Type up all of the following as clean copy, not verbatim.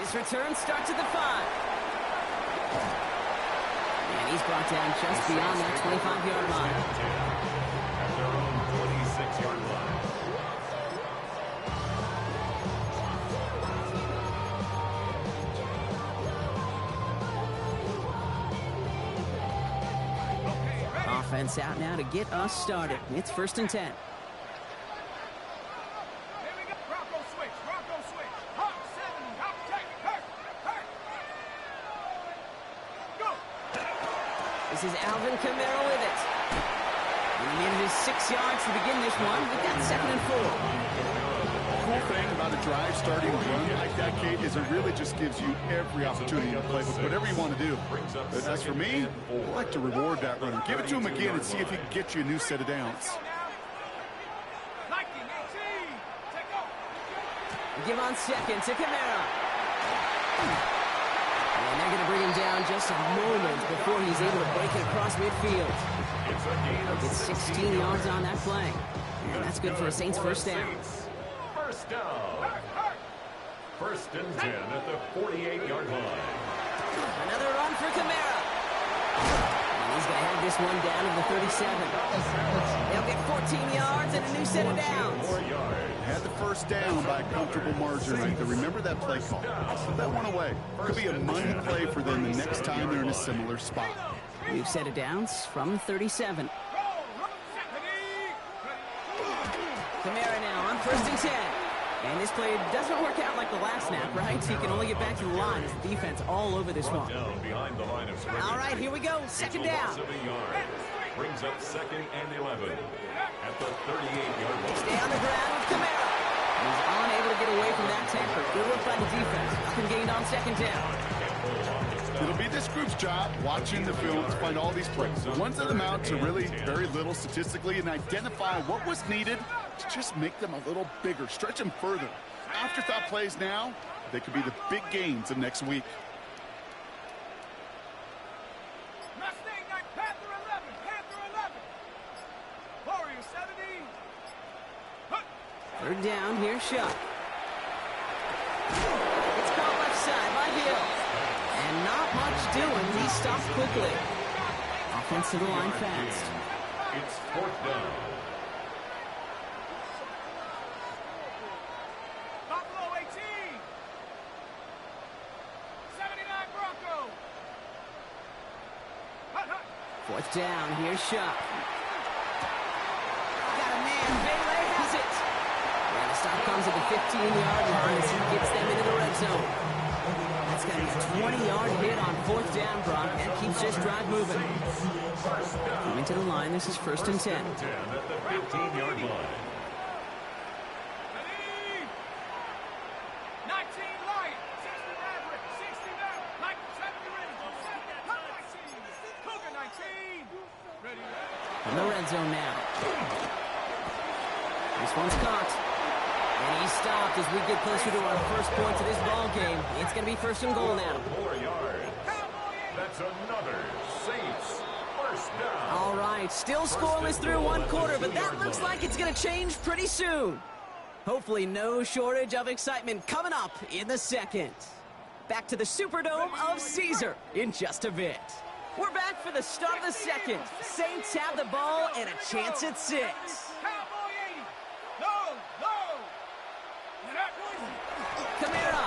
This return starts at the 5. And he's brought down just beyond that 25-yard line. At their own 26-yard line. Offense out now to get us started. It's 1st and 10. This is Alvin Kamara with it. And he needed his 6 yards to begin this one. We've got 2nd and 4. The cool thing about a drive starting a run like that, Kate, is it really just gives you every opportunity to play with whatever you want to do. But as for me, I like to reward that runner. Give it to him again and see if he can get you a new set of downs. Give on 2nd to Kamara. And they're going to bring him down just a moment before he's able to break it across midfield. It's 16 yards on that play. And that's good for a Saints first down. First down. 1st and 10 at the 48-yard line. Another run for Kamara. And he's going to have this one down to the 37. They'll get 14 yards and a new set of downs. 4 yards. Had the first down by a comfortable margin right there. Remember that play call. Put that one away. Could be a money play for them the next time they're in a similar spot. New set of downs from 37. Kamara now on 1st and 10. And this play doesn't work out like the last snap, right? He can only get back to the line as the defense all over this one. Down behind the line of scrimmage. All right, here we go. 2nd down. Brings up 2nd and 11 at the 38-yard line. Stay on the ground with Kamara. He's unable to get away from that tackler. Good work by the defense. Nothing gained on 2nd down. It'll be this group's job watching the film to find all these plays. The ones that amount to really very little statistically and identify what was needed to just make them a little bigger, stretch them further. Afterthought plays now, they could be the big gains of next week. Third down, here's Shuck. It's caught left side by Hill. And not much doing. He stopped quickly. Offense to the line fast. It's 4th down. Buffalo 18. 79 Bronco. 4th down, here's Shuck. Got a man, Bailey has it. And the stop comes at the 15-yard line as he gets them into the red zone. That's going to be a 20-yard hit on 4th down, Brock. That keeps this drive moving. Coming to the line, this is 1st and 10. 10 at the 15-yard line. 19 Lion, 60 Maverick, 60 Maverick, like 70 ready, 19, Cougar 19, ready. In the red zone now. This one's caught. And he's stopped as we get closer to our first points of this ball game. It's going to be 1st and goal now. 4 yards. That's another Saints first down. All right, still scoreless through 1 quarter, but that looks like it's going to change pretty soon. Hopefully no shortage of excitement coming up in the 2nd. Back to the Superdome of Caesar in just a bit. We're back for the start of the 2nd. Saints have the ball and a chance at 6. Kamara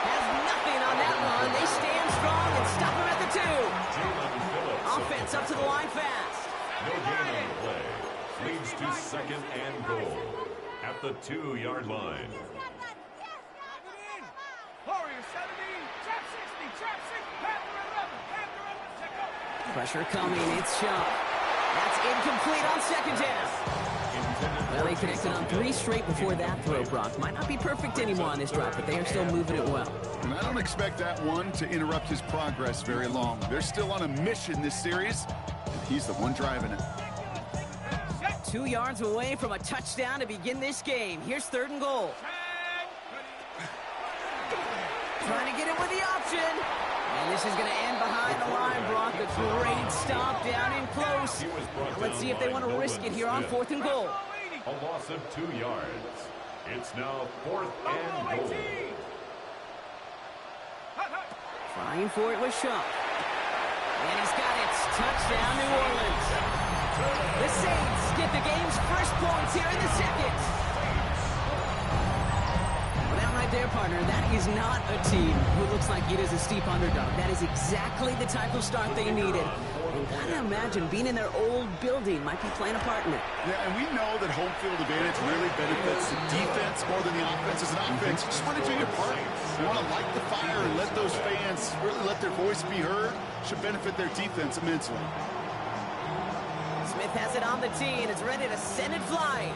has nothing on that run. They stand strong and stop him at the 2. Offense up to the line fast. No gain on the play. Leads to 2nd and goal at the 2-yard line. Warrior 70, trap 60, trap 60, Panther 11, Panther 11, check out. Pressure coming, it's Shuck. That's incomplete on 2nd down. Well, they connected on 3 straight before that throw, Brock. Might not be perfect anymore on this drive, but they are still moving it well. And I don't expect that one to interrupt his progress very long. They're still on a mission this series, and he's the one driving it. 2 yards away from a touchdown to begin this game. Here's 3rd and goal. Trying to get it with the option. And this is going to end behind the line, Brock. A great stop down in close. Now let's see if they want to risk it here on 4th and goal. A loss of 2 yards. It's now 4th and goal. Trying for it with Shaw. And he's got it. Touchdown, New Orleans. The Saints get the game's first points here in the second. Well, that right there, partner, that is not a team who looks like it is a steep underdog. That is exactly the type of start they needed. And gotta imagine being in their old building might be playing a part in it. Yeah, and we know that home field advantage really benefits the defense more than the offense. As an offense, you just want to do your part. You want to light the fire and let those fans really let their voice be heard. Should benefit their defense immensely. Smith has it on the tee and is ready to send it flying.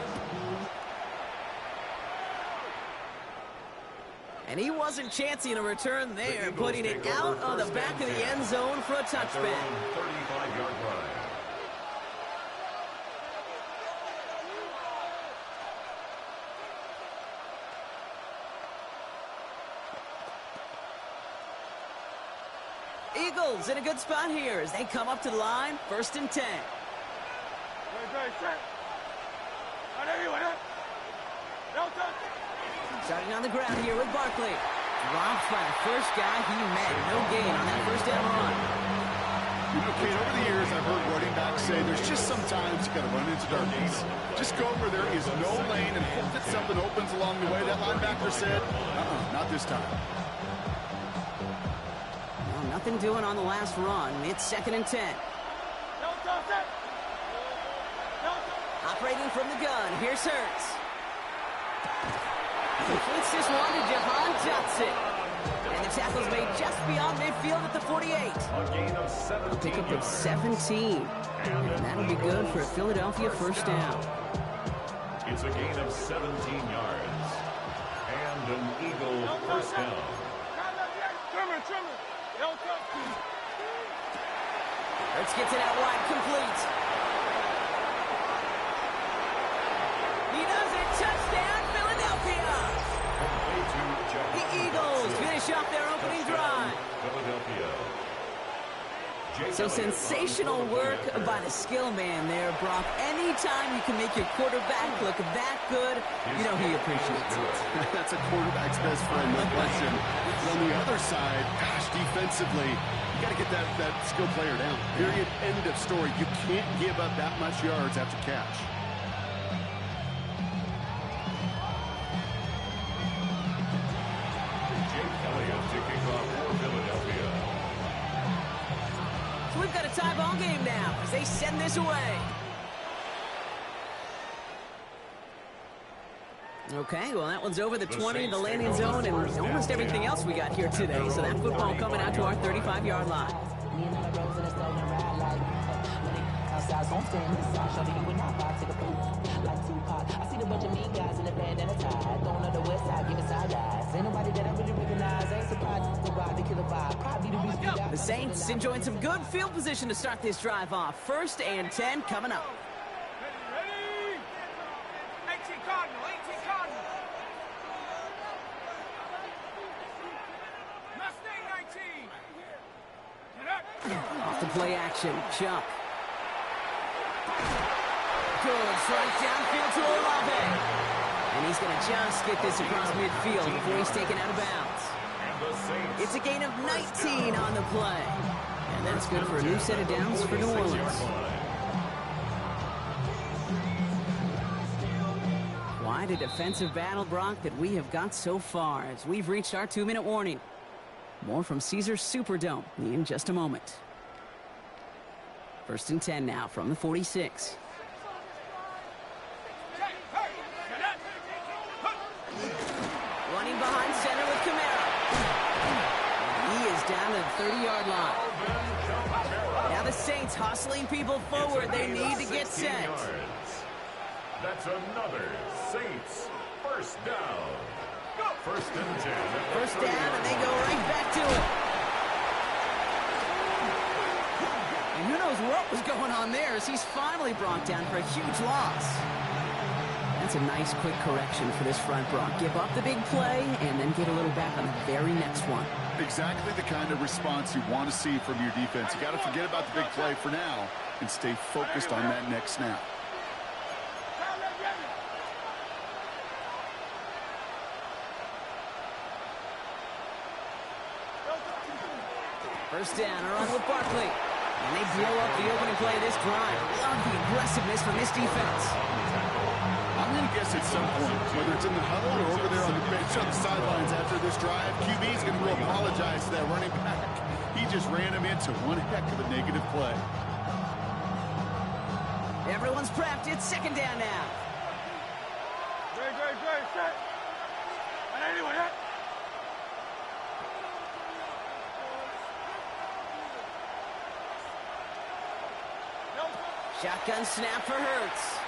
And he wasn't chancing a return there, putting it out on the back of the end zone for a touchback. 35-yard line. Eagles in a good spot here as they come up to the line, 1st and 10. Starting on the ground here with Barkley. Dropped by the first guy he met. No gain on that first down run. You know, Kate, over the years, I've heard running backs say there's just sometimes you got to run into darkness. Just go where there is no lane and hope that something opens along the way. That linebacker said, not this time. Well, nothing doing on the last run. It's 2nd and 10. Operating from the gun. Here's Hurts. Completes this one to Jahan Johnson. And the tackle's made just beyond midfield at the 48. A gain of 17 Pickup of yards. 17. And that'll be good for a Philadelphia first down. It's a gain of 17 yards. And an Eagle first down. Hurts gets it out wide, complete. He does it, touchdown, Philadelphia! The Eagles finish off their opening drive. Philadelphia. So sensational work by the skill man there, Brock. Anytime you can make your quarterback look that good, you know he appreciates it. That's a quarterback's best friend, no question. But on the other side, gosh, defensively, you got to get that skill player down. Period. End of story. You can't give up that much yards after catch. So we've got a tie ball game now as they send this away. Okay, well, that one's over the 20, the landing zone, and almost everything else we got here today. So that football coming out to our 35-yard line. The Saints enjoying some good field position to start this drive off. 1st and 10 coming up. Ready? 18 Cardinal, 18 Cardinal. Mustang 19. Get up. Off the play action, Chuck. Good, strike downfield to Olave. And he's going to just get this across midfield before he's taken out of bounds. It's a gain of 19 on the play. And that's good for a new set of downs for New Orleans. Quite a defensive battle, Brock, that we have got so far as we've reached our 2-minute warning. More from Caesars Superdome in just a moment. 1st and 10 now from the 46. Running behind center with Kamara. He is down to the 30-yard line. Now the Saints hustling people forward. They need to get set. That's another Saints first down. 1st and 10. First down, and they go right back to it. And who knows what was going on there as he's finally brought down for a huge loss. That's a nice quick correction for this front, Brock. Give up the big play and then get a little back on the very next one. Exactly the kind of response you want to see from your defense. You got to forget about the big play for now and stay focused on that next snap. First down, a run with Barkley. And they blow up the opening play of this drive. Love the aggressiveness from this defense. I'm going to guess at some point, whether it's in the huddle or over there on the bench on the sidelines after this drive, QB is going to go apologize to that running back. He just ran him into one heck of a negative play. Everyone's prepped. It's second down now. Great, set. And anyway, that. Shotgun snap for Hurts.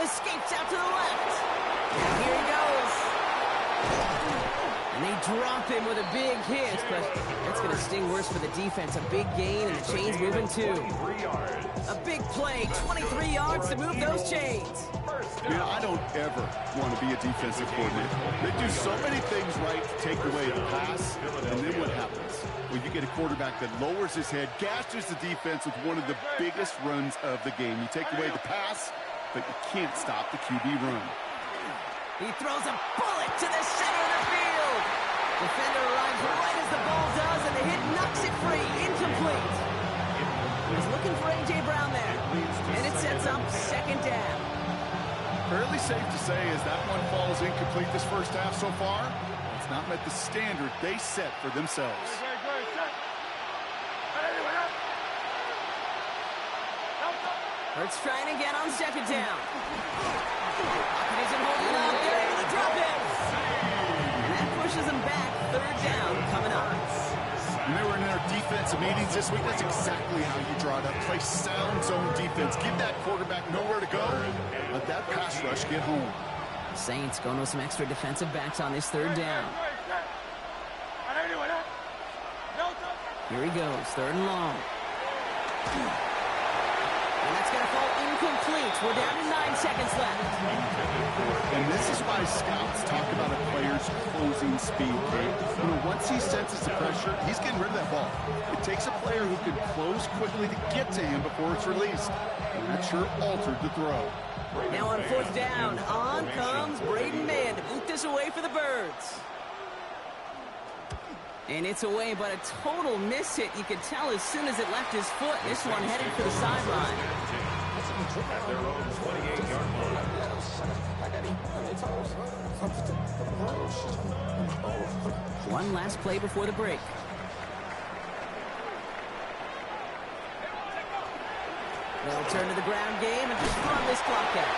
Escapes out to the left. And here he goes. And they drop him with a big hit, but that's going to sting worse for the defense. A big gain, and the chains moving too. A big play, 23 yards to move those chains. I don't ever want to be a defensive coordinator. They do so many things right to take away the pass, and then what happens? Well, you get a quarterback that lowers his head, gashes the defense with one of the biggest runs of the game. You take away the pass, but you can't stop the QB run. He throws a bullet to the center of the field. Defender arrives right as the ball does, and the hit knocks it free. Incomplete. He's looking for A.J. Brown there, and it sets up second down. Fairly safe to say as that one falls incomplete this first half so far, it's not met the standard they set for themselves. Great, set. And anyway, that. Hurts trying again on second down. Pocket isn't holding up. They're able to drop it. And that pushes them back. Third down coming up. When they were in their defensive meetings this week, that's exactly how you draw it up. Play sound zone defense. Give that quarterback nowhere to go. Let that pass rush get home. Saints going with some extra defensive backs on this third down. And anyway, that. Here he goes, third and long. And that's going to fall incomplete. We're down to 9 seconds left. And this is why scouts talk about a player's closing speed. Once he senses the pressure, he's getting rid of that ball. It takes a player who can close quickly to get to him before it's released. And that sure altered the throw. Now on fourth down, on comes Braden Mann to boot this away for the Birds. And it's away, but a total miss hit. You could tell as soon as it left his foot. This one headed for the sideline. At their own 28-yard line. One last play before the break. They'll turn to the ground game and just run this clock out.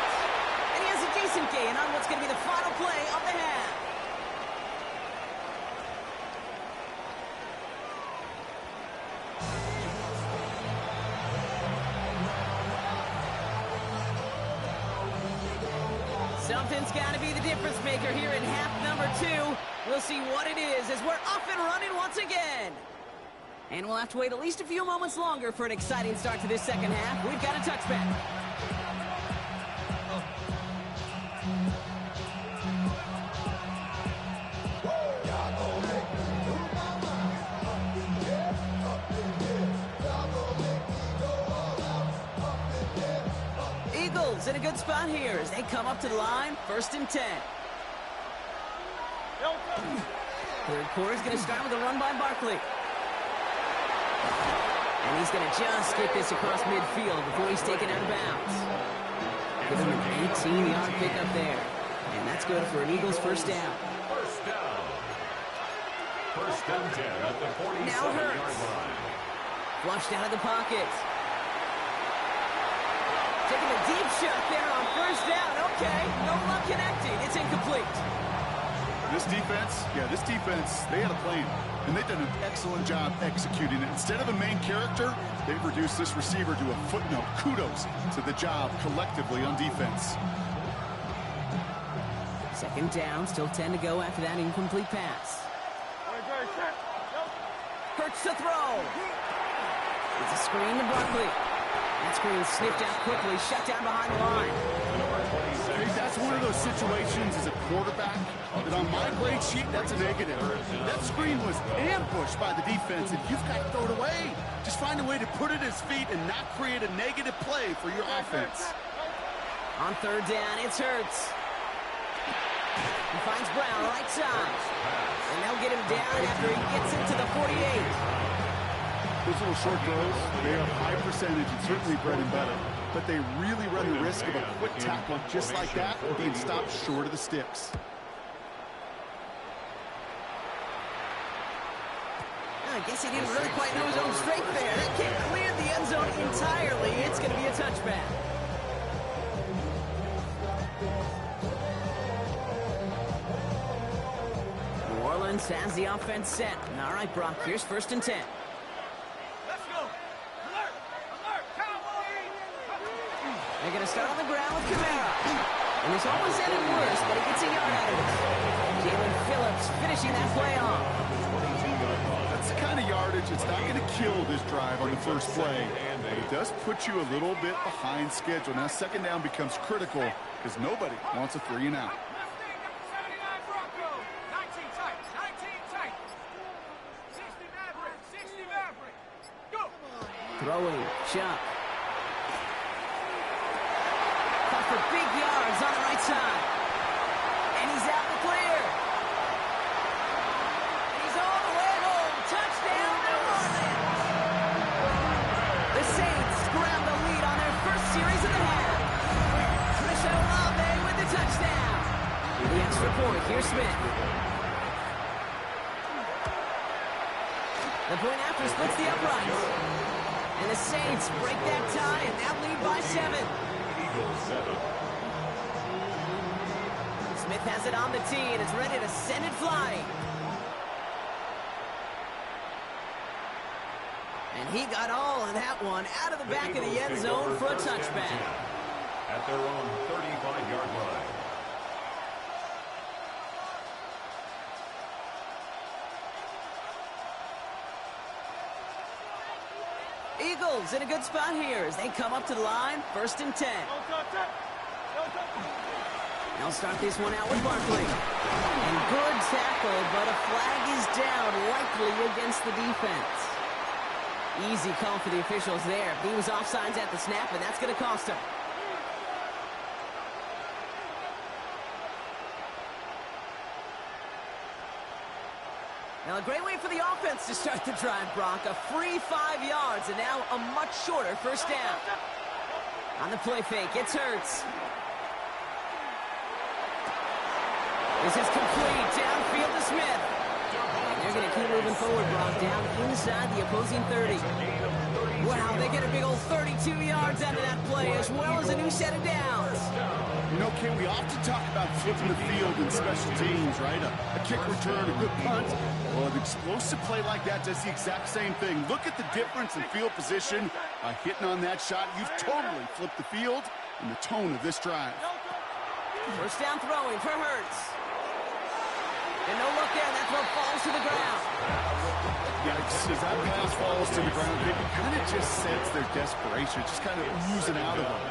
And he has a decent gain on what's going to be the final play of the half. Something's got to be the difference maker here in half number 2. We'll see what it is as we're off and running once again. And we'll have to wait at least a few moments longer for an exciting start to this second half. We've got a touchback. Eagles in a good spot here as they come up to the line, 1st and 10. Third quarter is going to start with a run by Barkley. And he's going to just get this across midfield before he's taken out of bounds. Give him an 18-yard pickup there. And that's good for an Eagles first down. First down. First down 10 at the 47-yard line. Flushed out of the pocket. Taking a deep shot there on first down. Okay, no luck connecting. It's incomplete. This defense, they had a plan, and they've done an excellent job executing it. Instead of a main character, they've reduced this receiver to a footnote. Kudos to the job collectively on defense. Second down, still 10 to go after that incomplete pass. Hurts to throw. It's a screen to Barkley. That screen sniffed out quickly, shut down behind the line. That's one of those situations as a quarterback that on my grade sheet, that's a negative. That screen was ambushed by the defense, and you've got to throw it away. Just find a way to put it at his feet and not create a negative play for your offense. On third down, it's Hurts. He finds Brown right side. And they'll get him down after he gets into the 48. Those little short throws, they are high percentage and certainly bread and butter. But they really run the risk of a quick tackle just like that being stopped short of the sticks. I guess he didn't really quite know his own strength there. That kick cleared the end zone entirely. It's going to be a touchback. New Orleans has the offense set. All right, Brock, here's 1st and 10. Let's go. Alert! Alert! Cowboys! They're going to start on the ground with Kamara. And this almost ended worse, but he gets a yard out of it. Jalen Phillips finishing that play off. That's the kind of yardage, it's not going to kill this drive on the first play, but it does put you a little bit behind schedule. Now, 2nd down becomes critical because nobody wants a 3 and out. Mustang got the 79 Broncos. 19 tight. 19 tight. 60 Maverick. 60 Maverick. Go. Throwing, Chuck. Caught for big yards on the right side. And he's out the clear. He's all the way home. Touchdown, New Orleans. The Saints grab the lead on their first series of the half. Trisha Olave with the touchdown. The extra point, here's Smith. The point after splits the uprights. And the Saints break that tie and now lead by 7. Eagles 7. Smith has it on the tee and is ready to send it flying. And he got all of that one out of the back of the end zone for a touchback. At their own 35-yard line. Eagles in a good spot here as they come up to the line, 1st and 10. They'll start this one out with Barkley. And good tackle, but a flag is down, likely against the defense. Easy call for the officials there. He was offsides at the snap, and that's going to cost him. Now, a great way for the offense to start the drive, Brock. A free 5 yards, and now a much shorter 1st down. On the play fake, it's Hurts. This is complete. Downfield to Smith. And they're going to keep moving forward, Brock, down inside the opposing 30. Wow, they get a big old 32 yards out of that play, as well as a new set of downs. You know, Ken, we often talk about flipping the field in special teams, right? A kick return, a good punt. Well, an explosive play like that does the exact same thing. Look at the difference in field position. By hitting on that shot, you've totally flipped the field and the tone of this drive. 1st down throwing for Hurts. And no look there, that throw falls to the ground. Yikes, as that pass falls to the ground, you kind of just sense their desperation, just kind of oozing out of them.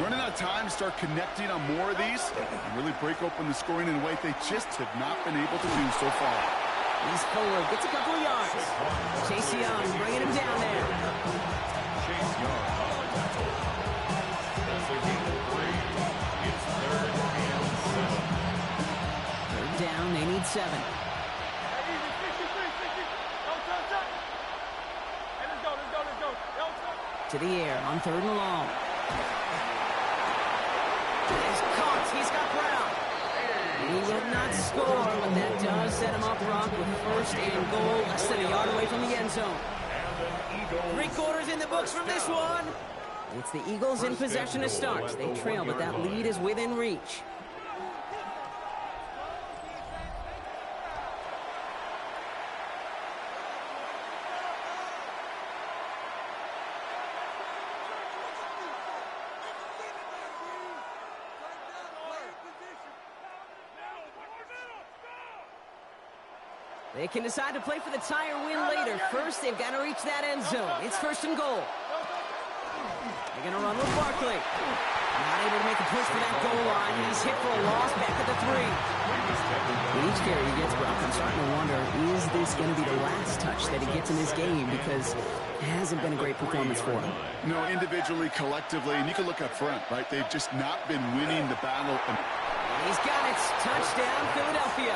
Running out of time to start connecting on more of these and really break open the scoring in a way they just have not been able to do so far. He's forward, gets a couple of yards. Chase Young bringing him down there. Chase Young on the tackle. That's a gain of 3. It's 3rd and 7. 3rd down, they need 7. To the air on 3rd and long. He's caught. He's got Brown. He will not score, but that does set him up, Brock, with 1st and goal, less than a yard away from the end zone. 3 quarters in the books from this one. It's the Eagles in possession to start. They trail, but that lead is within reach. They can decide to play for the tie or win later. First, they've got to reach that end zone. It's 1st and goal. They're going to run with Barkley. Not able to make a push for that goal line. He's hit for a loss back at the 3. With each carry he gets, Brock, I'm starting to wonder, is this going to be the last touch that he gets in this game? Because it hasn't been a great performance for him. No, individually, collectively, and you can look up front, right? They've just not been winning the battle. He's got it. Touchdown, Philadelphia.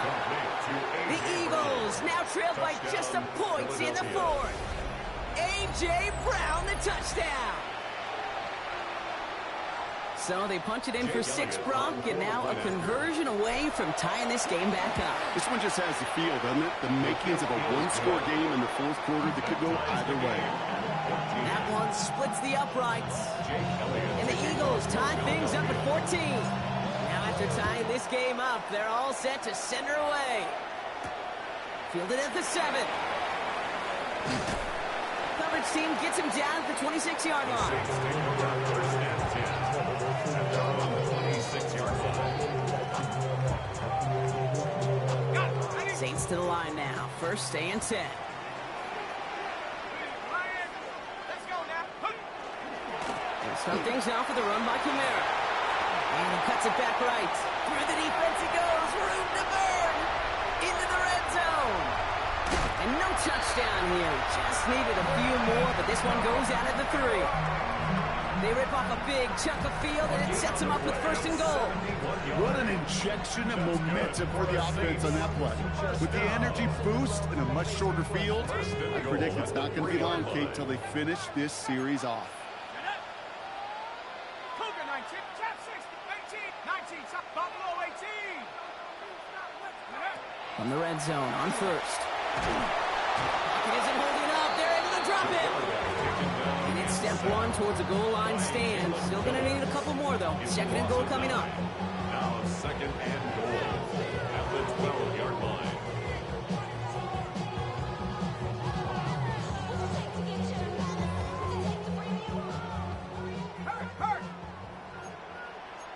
The Eagles now trail by just a point in the 4th. A.J. Brown, the touchdown. So they punch it in for 6, Brock, and now a conversion away from tying this game back up. This one just has the feel, doesn't it? The makings of a one-score game in the fourth quarter that could go either way. That one splits the uprights. And the Eagles tie things up at 14. Now after tying this game up, they're all set to send her away. Fielded at the 7. Coverage team gets him down at the 26-yard line. First and 10. On the 26-yard line. Saints to the line now. First and 10. They'll start things off with a run by Kamara. And he cuts it back right. Through the defense he goes. Room to burn. Into the red zone. And no touchdown here. Just needed a few more, but this one goes out at the 3. They rip off a big chunk of field, and it sets them up with first and goal. What an injection of momentum for the offense on that play. With the energy boost in a much shorter field, I predict it's not going to be long, Kate, till they finish this series off. Cougar 19, Cap 60, 18, 19, Buffalo 18. From the red zone on first. It isn't holding up. They're able to drop it. And it's step 1 towards a goal line stand. Still going to need a couple more, though. Second and goal coming up. Now second and goal at the 12-yard line. Hurt.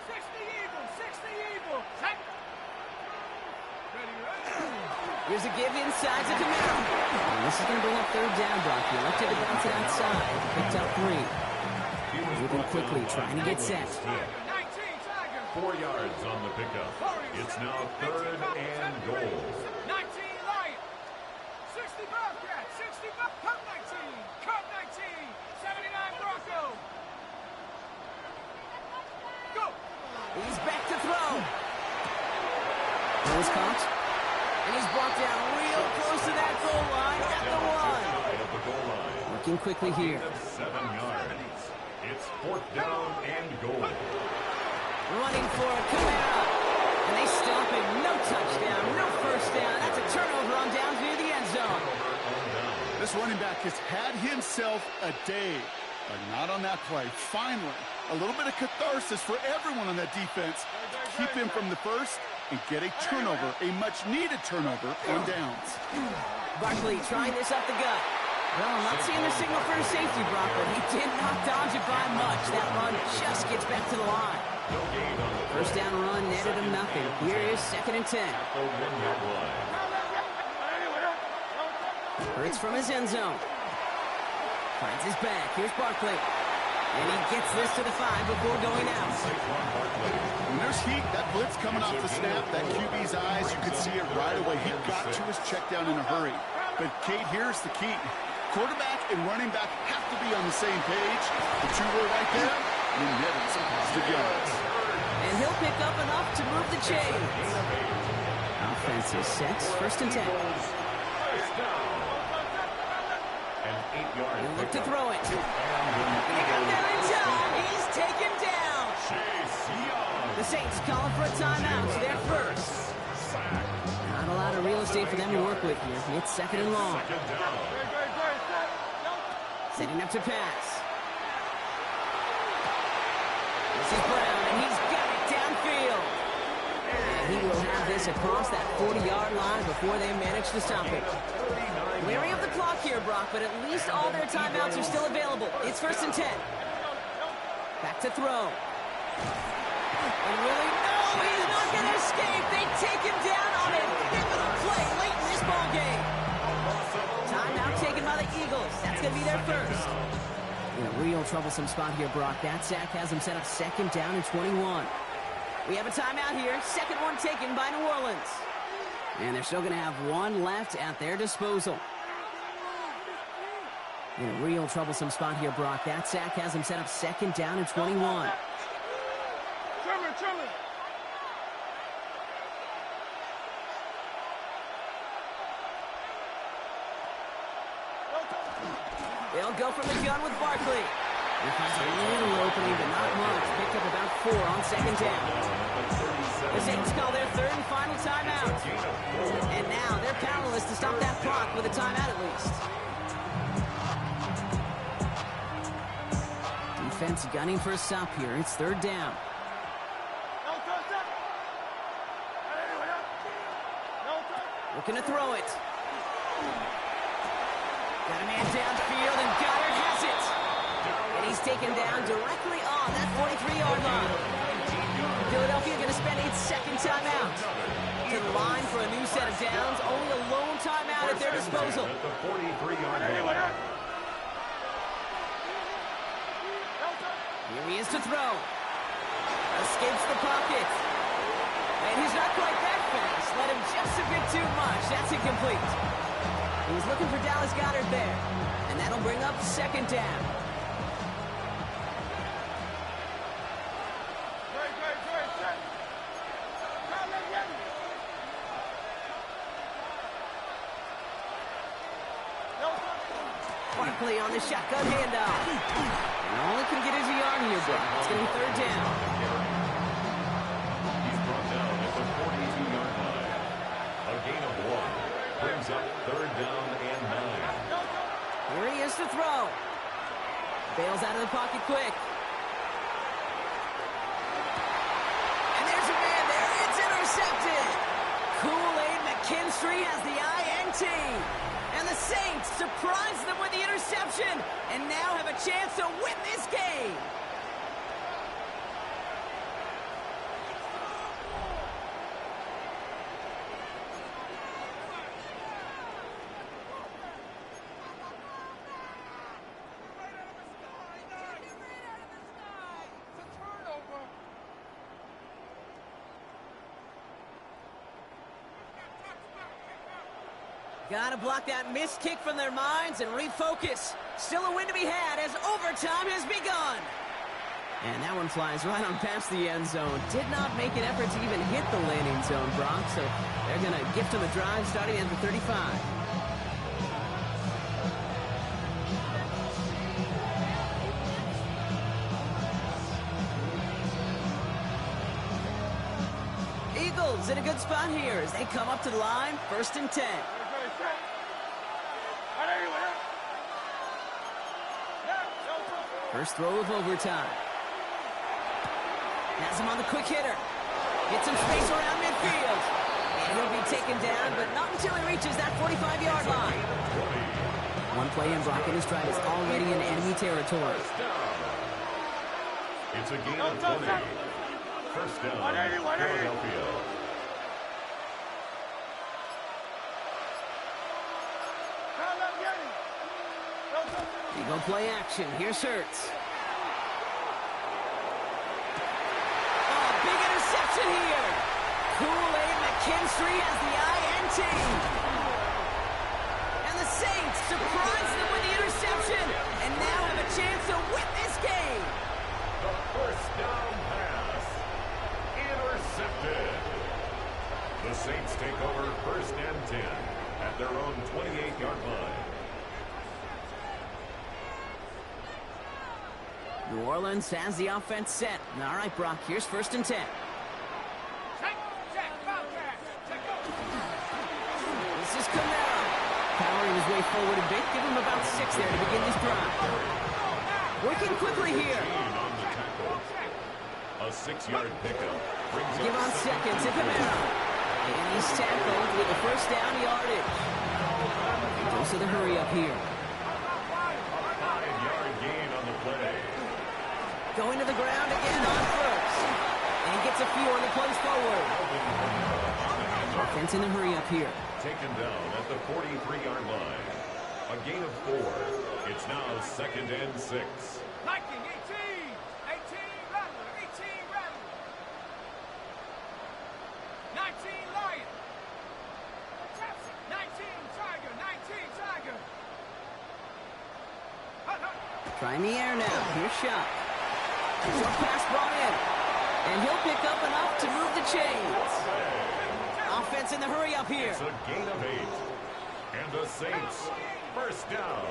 60 Eagles. Ready. Here's a give inside to Kamara. And this is going to bring up third down, Brock. He elected to bounce it outside. Picked up 3. Moving quickly, trying to get set. 4 yards on the pickup. It's now third and goal. 19 Lions. 60 Bobcats. 60 Cup 19. Cup 19. 79 Broncos. Go. He's back to throw. That was caught. And he's brought down real close to that goal line at the 1. Working quickly here. 7 yards. It's fourth down and goal. Running for it, Kamara. And they stop him. No touchdown, no first down. That's a turnover on downs near the end zone. This running back has had himself a day, but not on that play. Finally, a little bit of catharsis for everyone on that defense to keep him from the first and get a turnover, a much-needed turnover on downs. Barkley trying this up the gut. Well, I'm not seeing the signal for a safety, Brock, but he did not dodge it by much. That run just gets back to the line. First down run netted him nothing. Here is second and 10. Hurts from his end zone. Finds his back. Here's Barkley. And he gets this to the 5 before going out. When there's heat, that blitz coming off the snap, that QB's eyes, you could see it right away. He got to his check down in a hurry. But, Kate, here's the key. Quarterback and running back have to be on the same page. The two were right there, and he netted some positive yards. And he'll pick up enough to move the chains. Offense is set. First and 10. He'll look to throw it. He got there in time. He's taken down. The Saints calling for a timeout. They're first. Not a lot of real estate for them to work with here. It's second and long. Setting up to pass. This is Brown, and he's got it downfield. And he will have this across that 40-yard line before they manage to stop it. Wary of the clock here, Brock, but at least all their timeouts are still available. It's first and 10. Back to throw. And really, no, he's not going to escape. They take him down on a pivotal play late in this ball game. Timeout taken by the Eagles. That's going to be their first. In a real troublesome spot here, Brock. That sack has him set up second down and 21. We have a timeout here. Second one taken by New Orleans. And they're still going to have one left at their disposal. In a real troublesome spot here, Brock. That sack has him set up second down and 21. Trimmer. They'll go from the gun with Barkley. He finds a little opening, but not much. Picked up about 4 on second down. The Saints call their third and final timeout. And now they're powerless to stop that clock with a timeout at least. Defense gunning for a stop here. It's third down. Looking to throw it. Got a man downfield, and Goddard has it. And he's taken down directly on that 43-yard line. Philadelphia going to spend its second timeout. To the line for a new set of downs. Only a lone timeout at their disposal. At the 43-yard line. Here he is to throw. Escapes the pocket. And he's not quite that fast. Let him just a bit too much. That's incomplete. He was looking for Dallas Goedert there. And that'll bring up second down. Barkley on the shotgun handoff. And all he can get is a yard here, Brock. It's going to be third down. He's brought down at the 42-yard line. A gain of 1 brings up third down and 9. Here he is to throw. Bails out of the pocket quick. And there's a man there. It's intercepted. Kool-Aid McKinstry has the INT. And the Saints surprise them with the interception and now have a chance to win this game. Got to block that missed kick from their minds and refocus. Still a win to be had as overtime has begun. And that one flies right on past the end zone. Did not make an effort to even hit the landing zone, Brock. So they're going to gift him a drive starting at the 35. Eagles in a good spot here as they come up to the line, 1st and 10. First throw of overtime. Has him on the quick hitter. Gets some space around midfield. And he'll be taken down, but not until he reaches that 45-yard line. One play in Brock and his drive is already in enemy territory. It's a gain of 20. First down, Philadelphia. Eagle play action. Here's Hurts. Oh, big interception here. Kool-Aid McKinstry has the INT. And the Saints surprise them with the interception and now have a chance to win this game. The first down pass. Intercepted. The Saints take over 1st and 10 at their own 28-yard line. New Orleans has the offense set. All right, Brock, here's 1st and 10. This is Camara. Powering his way forward a bit. Give him about 6 there to begin this drive. Working quickly here. A 6-yard pickup. Give on second to Camara. And he's tackled with the first down yardage. Goes to the hurry up here. A 5-yard gain on the play. Going to the ground again on first. And he gets a few on the plays forward. Offense in the hurry up here. Taken down at the 43-yard line. A gain of 4. It's now 2nd and 6. Viking 18. 18 Rattler. 18 Rattler. 19 Lion. 19 Tiger. 19 Tiger. Trying the air now. Here's Shot. Short pass brought in. And he'll pick up enough to move the chains. Offense in the hurry up here. It's a gain of 8. And the Saints, first down.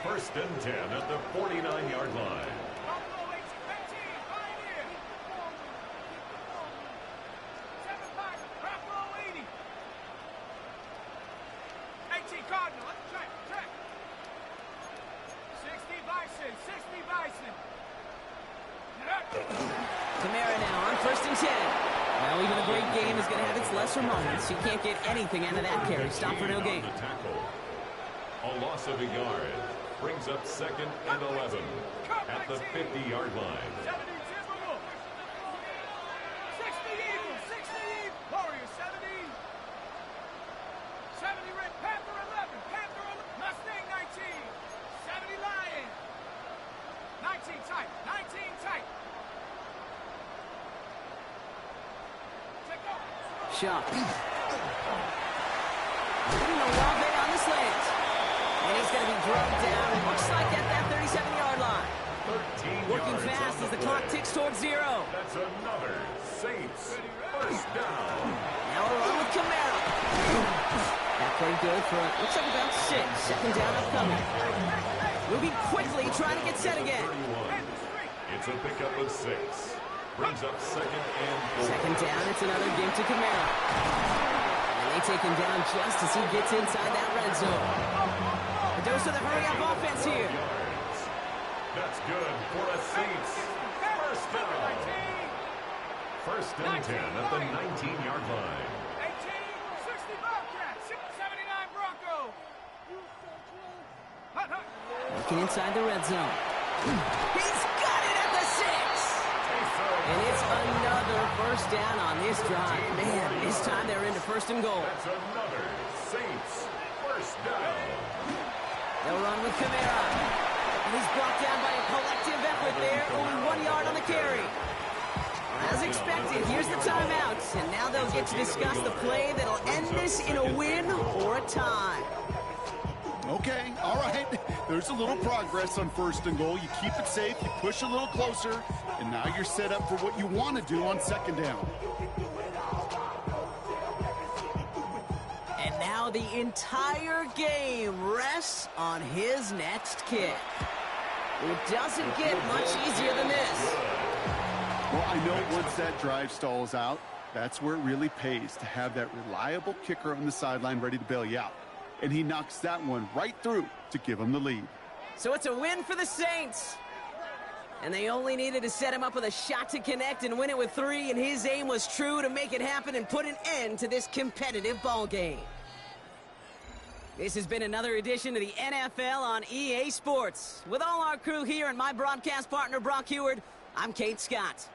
First and 10 at the 49-yard line. Buffalo 18, Pioneer. 7 Pirates, Buffalo 80. 18 Cardinal, let's track. 60 Bison, 60 Bison. Kamara now on first and 10. Well, even a great game is going to have its lesser moments. You can't get anything out of that carry. Stop for no gain. A loss of a yard brings up second and 11 at the 50-yard line. 70 Timberwolves. 60 Eagles, 60 Eagles. Warriors 70. 70 Red Panther 11. Panther 11. Mustang 19. 70 Lion. 19 tight. 19 tight. Check off. Shot. Putting a long bit on the slant. And he's going to be drugged down. It looks like at that 37-yard line. 13 Working yards fast on as the play. clock ticks towards 0. That's another Saints first down. Now we're on with Kamara. That played good for, looks like about 6. Second down upcoming. Moving quickly, trying to get set again. 31. It's a pickup of 6. Brings up second and 4. Second down, it's another give to Kamara. And they take him down just as he gets inside that red zone. A dose of the hurry-up offense here. Yards. That's good for a Saints first down. First and 10 at the 19-yard line. 18, 60 Bobcats, 79 Bronco. Hut, hut. Looking inside the red zone. He's got it at the 6. And it's another first down on this drive. Man, this time they're into first and goal. That's another Saints first down. They'll run with Kamara. And he's brought down by a collective effort there. Only 1 yard on the carry. As expected, here's the timeout. And now they'll get to discuss the play that'll end this in a win or a tie. Okay, all right. There's a little progress on first and goal. You keep it safe, you push a little closer, and now you're set up for what you want to do on second down. And now the entire game rests on his next kick. It doesn't get much easier than this. Well, I know once that drive stalls out, that's where it really pays to have that reliable kicker on the sideline ready to bail you out. And he knocks that one right through to give him the lead. So it's a win for the Saints. And they only needed to set him up with a shot to connect and win it with 3, and his aim was true to make it happen and put an end to this competitive ball game. This has been another edition of the NFL on EA Sports. With all our crew here and my broadcast partner, Brock Heward, I'm Kate Scott.